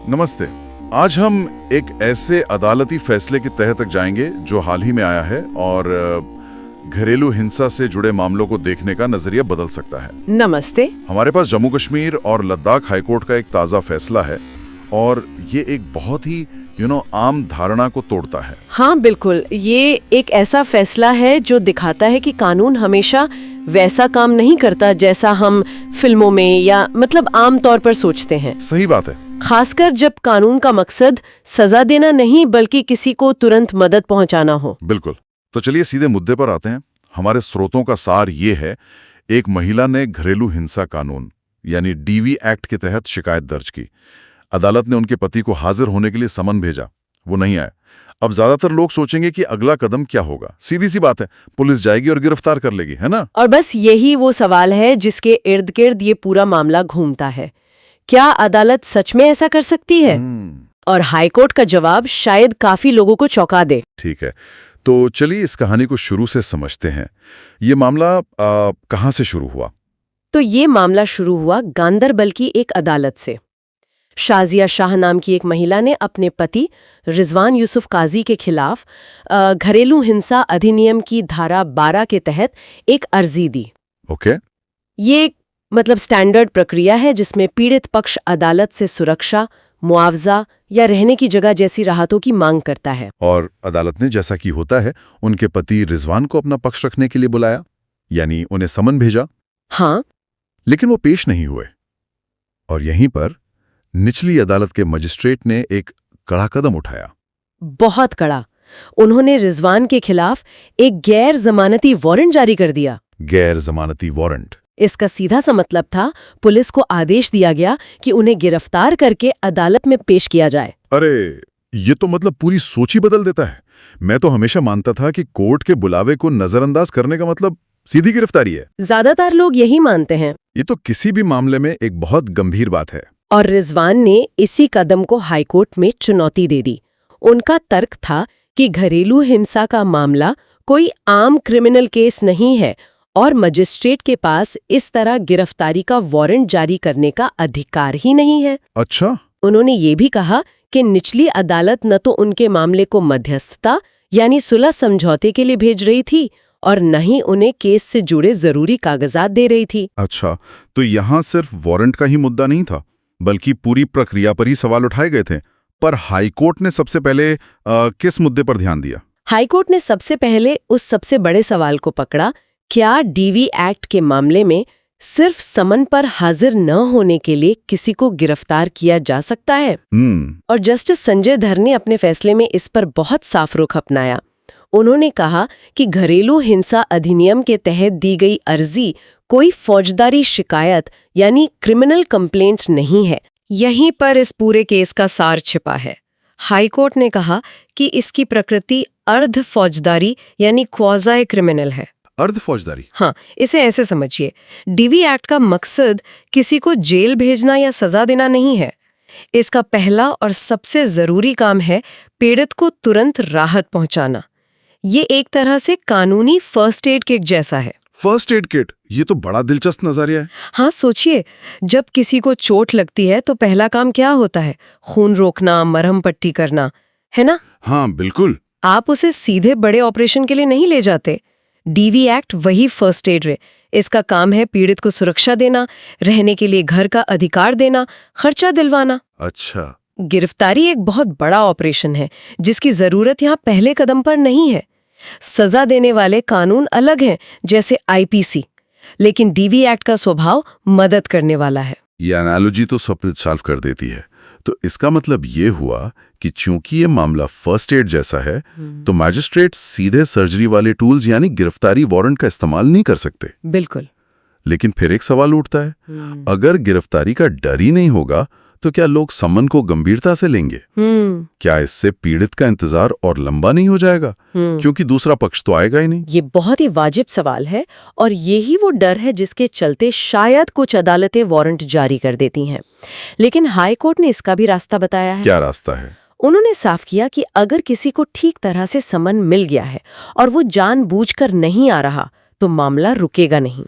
नमस्ते। आज हम एक ऐसे अदालती फैसले के तह तक जाएंगे जो हाल ही में आया है और घरेलू हिंसा से जुड़े मामलों को देखने का नजरिया बदल सकता है। नमस्ते। हमारे पास जम्मू कश्मीर और लद्दाख हाईकोर्ट का एक ताज़ा फैसला है और ये एक बहुत ही आम धारणा को तोड़ता है। हाँ बिल्कुल, ये एक ऐसा फैसला है जो दिखाता है कि कानून हमेशा वैसा काम नहीं करता जैसा हम फिल्मों में या आम तौर पर सोचते हैं। सही बात है। खासकर जब कानून का मकसद सजा देना नहीं बल्कि किसी को तुरंत मदद पहुंचाना हो। बिल्कुल। तो चलिए सीधे मुद्दे पर आते हैं। हमारे स्रोतों का सार ये है, एक महिला ने घरेलू हिंसा कानून यानी डीवी एक्ट के तहत शिकायत दर्ज की। अदालत ने उनके पति को हाजिर होने के लिए समन भेजा, वो नहीं आए। अब ज्यादातर लोग सोचेंगे कि अगला कदम क्या होगा। सीधी सी बात है, पुलिस जाएगी और गिरफ्तार कर लेगी, है ना? और बस यही वो सवाल है जिसके इर्द गिर्द ये पूरा मामला घूमता है। क्या अदालत सच में ऐसा कर सकती है? और हाईकोर्ट का जवाब शायद काफी लोगों को चौंका दे। ठीक है, तो चलिए इस कहानी को शुरू से समझते हैं। ये मामला कहाँ से शुरू हुआ? तो ये मामला शुरू हुआ गांदरबल की एक अदालत से। शाजिया शाह नाम की एक महिला ने अपने पति रिजवान यूसुफ काजी के खिलाफ घरेलू हिंसा अधिनियम की धारा 12 के तहत एक अर्जी दी। ओके। ये स्टैंडर्ड प्रक्रिया है जिसमें पीड़ित पक्ष अदालत से सुरक्षा, मुआवजा या रहने की जगह जैसी राहतों की मांग करता है। और अदालत ने, जैसा कि होता है, उनके पति रिजवान को अपना पक्ष रखने के लिए बुलाया, यानी उन्हें समन भेजा। हाँ, लेकिन वो पेश नहीं हुए। और यहीं पर निचली अदालत के मजिस्ट्रेट ने एक कड़ा कदम उठाया। बहुत कड़ा। उन्होंने रिजवान के खिलाफ एक गैर जमानती वारंट जारी कर दिया। गैर जमानती वारंट? इसका सीधा सा मतलब था, पुलिस को आदेश दिया गया कि उन्हें गिरफ्तार करके अदालत में पेश किया जाए। अरे, ये तो पूरी सोच ही बदल देता है। मैं तो हमेशा मानता था कि कोर्ट के बुलावे को नजरअंदाज करने का मतलब सीधी गिरफ्तारी है। ज्यादातर लोग यही मानते हैं। ये तो किसी भी मामले में एक बहुत गंभीर बात है। और रिजवान ने इसी कदम को हाईकोर्ट में चुनौती दे दी। उनका तर्क था कि घरेलू हिंसा का मामला कोई आम क्रिमिनल केस नहीं है और मजिस्ट्रेट के पास इस तरह गिरफ्तारी का वारंट जारी करने का अधिकार ही नहीं है। अच्छा। उन्होंने ये भी कहा कि निचली अदालत न तो उनके मामले को मध्यस्थता यानी सुलह समझौते के लिए भेज रही थी और न ही उन्हें केस से जुड़े जरूरी कागजात दे रही थी। अच्छा, तो यहाँ सिर्फ वारंट का ही मुद्दा नहीं था, बल्कि पूरी प्रक्रिया पर ही सवाल उठाए गए थे। पर हाईकोर्ट ने सबसे पहले किस मुद्दे पर ध्यान दिया? हाईकोर्ट ने सबसे पहले उस सबसे बड़े सवाल को पकड़ा, क्या डीवी एक्ट के मामले में सिर्फ समन पर हाजिर न होने के लिए किसी को गिरफ्तार किया जा सकता है? और जस्टिस संजय धर ने अपने फैसले में इस पर बहुत साफ रुख अपनाया। उन्होंने कहा कि घरेलू हिंसा अधिनियम के तहत दी गई अर्जी कोई फौजदारी शिकायत यानी क्रिमिनल कंप्लेंट नहीं है। यहीं पर इस पूरे केस का सार छिपा है। हाईकोर्ट ने कहा कि इसकी प्रकृति अर्ध फौजदारी यानी क्वाज़ी क्रिमिनल है। अर्ध फौजदारी? हाँ, इसे ऐसे समझिए, डीवी एक्ट का मकसद किसी को जेल भेजना या सजा देना नहीं है। इसका पहला और सबसे जरूरी काम है पीड़ित को तुरंत राहत पहुंचाना। ये एक तरह से कानूनी फर्स्ट एड किट जैसा है। First aid kit? ये तो बड़ा दिलचस्प नजरिया है। हाँ, सोचिए, जब किसी को चोट लगती है तो पहला काम क्या होता है? खून रोकना, मरहम पट्टी करना, है ना? हाँ बिल्कुल। आप उसे सीधे बड़े ऑपरेशन के लिए नहीं ले जाते। डीवी एक्ट वही फर्स्ट एड है। इसका काम है पीड़ित को सुरक्षा देना, रहने के लिए घर का अधिकार देना, खर्चा दिलवाना। अच्छा। गिरफ्तारी एक बहुत बड़ा ऑपरेशन है जिसकी जरूरत यहाँ पहले कदम पर नहीं है। सजा देने वाले कानून अलग हैं, जैसे आईपीसी, लेकिन डीवी एक्ट का स्वभाव मदद करने वाला है। ये एनालॉजी तो सब सॉल्व कर देती है। तो इसका मतलब ये हुआ कि चूंकि ये मामला फर्स्ट एड जैसा है, तो मैजिस्ट्रेट सीधे सर्जरी वाले टूल्स यानी गिरफ्तारी वारंट का इस्तेमाल नहीं कर सकते। बिल्कुल। लेकिन फिर एक सवाल उठता है, अगर गिरफ्तारी का डर ही नहीं होगा तो क्या लोग समन को गंभीरता से लेंगे? क्या इससे पीड़ित का इंतजार और लंबा नहीं हो जाएगा, क्योंकि दूसरा पक्ष तो आएगा ही नहीं? ये बहुत ही वाजिब सवाल है और यही वो डर है जिसके चलते शायद कुछ अदालतें वारंट जारी कर देती हैं। लेकिन हाई कोर्ट ने इसका भी रास्ता बताया है। क्या रास्ता है? उन्होंने साफ किया कि अगर किसी को ठीक तरह से समन मिल गया है और वो जानबूझकर नहीं आ रहा तो मामला रुकेगा नहीं।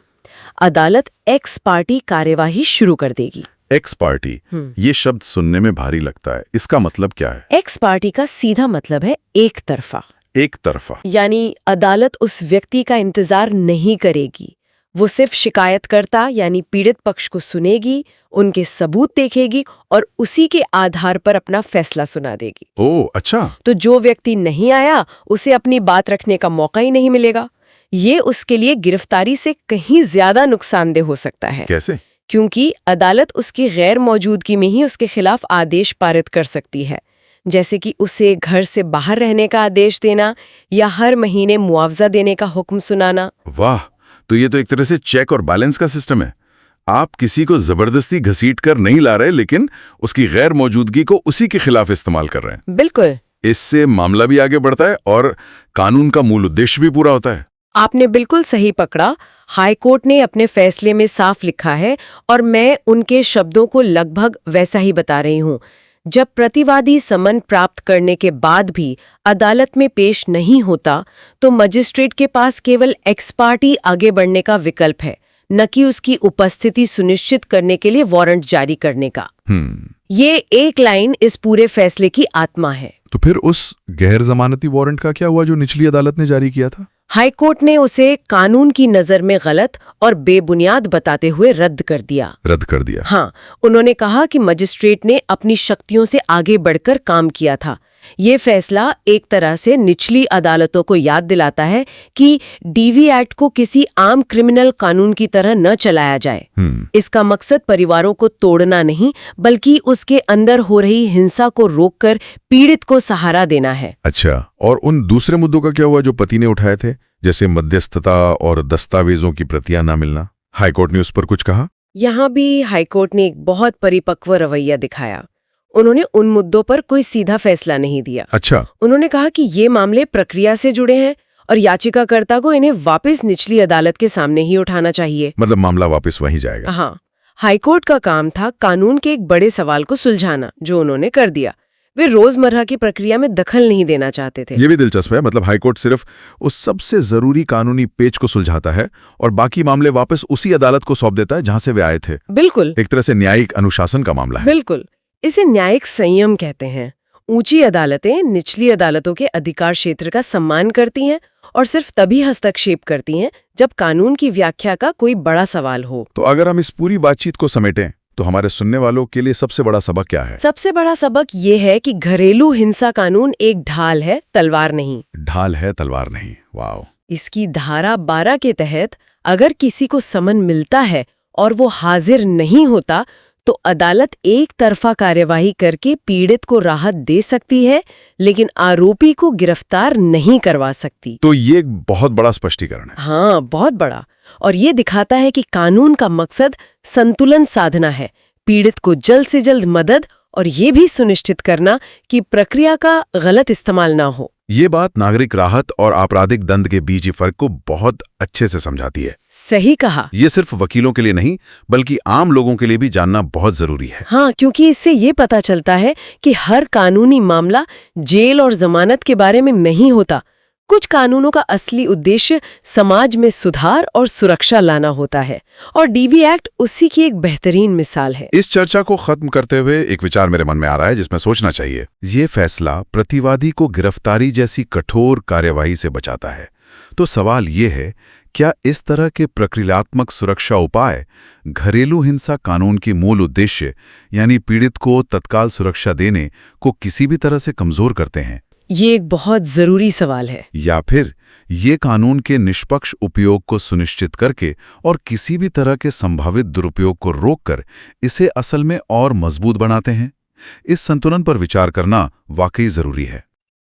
अदालत एक्स पार्टी कार्यवाही शुरू कर देगी। एक्स पार्टी, ये शब्द सुनने में भारी लगता है, इसका मतलब क्या है? एक्स पार्टी का सीधा मतलब है एक तरफा। एक तरफा यानी अदालत उस व्यक्ति का इंतजार नहीं करेगी, वो सिर्फ शिकायतकर्ता यानी पीड़ित पक्ष को सुनेगी, उनके सबूत देखेगी और उसी के आधार पर अपना फैसला सुना देगी। ओह अच्छा। तो जो व्यक्ति नहीं आया उसे अपनी बात रखने का मौका ही नहीं मिलेगा। ये उसके लिए गिरफ्तारी से कहीं ज्यादा नुकसानदेह हो सकता है। कैसे? क्योंकि अदालत उसकी गैर मौजूदगी में ही उसके खिलाफ आदेश पारित कर सकती है, जैसे कि उसे घर से बाहर रहने का आदेश देना या हर महीने मुआवजा देने का हुक्म सुनाना। वाह, तो ये तो एक तरह से चेक और बैलेंस का सिस्टम है। आप किसी को जबरदस्ती घसीट कर नहीं ला रहे, लेकिन उसकी गैर मौजूदगी को उसी के खिलाफ इस्तेमाल कर रहे हैं। बिल्कुल। इससे मामला भी आगे बढ़ता है और कानून का मूल उद्देश्य भी पूरा होता है। आपने बिल्कुल सही पकड़ा। हाई कोर्ट ने अपने फैसले में साफ लिखा है और मैं उनके शब्दों को लगभग वैसा ही बता रही हूँ। जब प्रतिवादी समन प्राप्त करने के बाद भी अदालत में पेश नहीं होता, तो मजिस्ट्रेट के पास केवल एक्स पार्टी आगे बढ़ने का विकल्प है, न कि उसकी उपस्थिति सुनिश्चित करने के लिए वारंट जारी करने का। ये एक लाइन इस पूरे फैसले की आत्मा है। तो फिर उस गैर जमानती वारंट का क्या हुआ जो निचली अदालत ने जारी किया था? हाई कोर्ट ने उसे कानून की नजर में गलत और बेबुनियाद बताते हुए रद्द कर दिया। हाँ, उन्होंने कहा कि मजिस्ट्रेट ने अपनी शक्तियों से आगे बढ़कर काम किया था। ये फैसला एक तरह से निचली अदालतों को याद दिलाता है कि डीवी एक्ट को किसी आम क्रिमिनल कानून की तरह न चलाया जाए। इसका मकसद परिवारों को तोड़ना नहीं, बल्कि उसके अंदर हो रही हिंसा को रोककर पीड़ित को सहारा देना है। अच्छा, और उन दूसरे मुद्दों का क्या हुआ जो पति ने उठाए थे, जैसे मध्यस्थता और दस्तावेजों की प्रतियां ना मिलना? हाईकोर्ट ने उस पर कुछ कहा? यहाँ भी हाईकोर्ट ने एक बहुत परिपक्व रवैया दिखाया। उन्होंने उन मुद्दों पर कोई सीधा फैसला नहीं दिया। अच्छा। उन्होंने कहा कि ये मामले प्रक्रिया से जुड़े हैं और याचिकाकर्ता को इन्हें वापस निचली अदालत के सामने ही उठाना चाहिए। मतलब मामला वापस वहीं जाएगा। हाँ, हाईकोर्ट का काम था कानून के एक बड़े सवाल को सुलझाना, जो उन्होंने कर दिया। वे रोजमर्रा की प्रक्रिया में दखल नहीं देना चाहते थे। ये भी दिलचस्प है, मतलब हाईकोर्ट सिर्फ उस सबसे जरूरी कानूनी पेच को सुलझाता है और बाकी मामले वापस उसी अदालत को सौंप देता है जहां से वे आए थे। बिल्कुल। एक तरह से न्यायिक अनुशासन का मामला है। बिल्कुल, इसे न्यायिक संयम कहते हैं। ऊंची अदालतें निचली अदालतों के अधिकार क्षेत्र का सम्मान करती हैं और सिर्फ तभी हस्तक्षेप करती हैं जब कानून की व्याख्या का कोई बड़ा सवाल हो। तो अगर हम इस पूरी बातचीत को समेटें तो हमारे सुनने वालों के लिए सबसे बड़ा सबक क्या है? सबसे बड़ा सबक ये है कि घरेलू हिंसा कानून एक ढाल है, तलवार नहीं। ढाल है, तलवार नहीं। वाओ। इसकी धारा 12 के तहत अगर किसी को समन मिलता है और वो हाजिर नहीं होता, तो अदालत एक तरफा कार्यवाही करके पीड़ित को राहत दे सकती है, लेकिन आरोपी को गिरफ्तार नहीं करवा सकती। तो ये एक बहुत बड़ा स्पष्टीकरण है। हाँ, बहुत बड़ा। और ये दिखाता है कि कानून का मकसद संतुलन साधना है, पीड़ित को जल्द से जल्द मदद और ये भी सुनिश्चित करना कि प्रक्रिया का गलत इस्तेमाल ना हो। ये बात नागरिक राहत और आपराधिक दंड के बीच ही फर्क को बहुत अच्छे से समझाती है। सही कहा। ये सिर्फ वकीलों के लिए नहीं, बल्कि आम लोगों के लिए भी जानना बहुत जरूरी है। हाँ, क्योंकि इससे ये पता चलता है कि हर कानूनी मामला जेल और जमानत के बारे में नहीं होता। कुछ कानूनों का असली उद्देश्य समाज में सुधार और सुरक्षा लाना होता है, और डीवी एक्ट उसी की एक बेहतरीन मिसाल है। इस चर्चा को खत्म करते हुए एक विचार मेरे मन में आ रहा है जिसमें सोचना चाहिए। ये फैसला प्रतिवादी को गिरफ्तारी जैसी कठोर कार्यवाही से बचाता है। तो सवाल ये है, क्या इस तरह के प्रक्रियात्मक सुरक्षा उपाय घरेलू हिंसा कानून की मूल उद्देश्य यानी पीड़ित को तत्काल सुरक्षा देने को किसी भी तरह से कमजोर करते हैं? ये एक बहुत जरूरी सवाल है। या फिर ये कानून के निष्पक्ष उपयोग को सुनिश्चित करके और किसी भी तरह के संभावित दुरुपयोग को रोककर इसे असल में और मजबूत बनाते हैं? इस संतुलन पर विचार करना वाकई जरूरी है।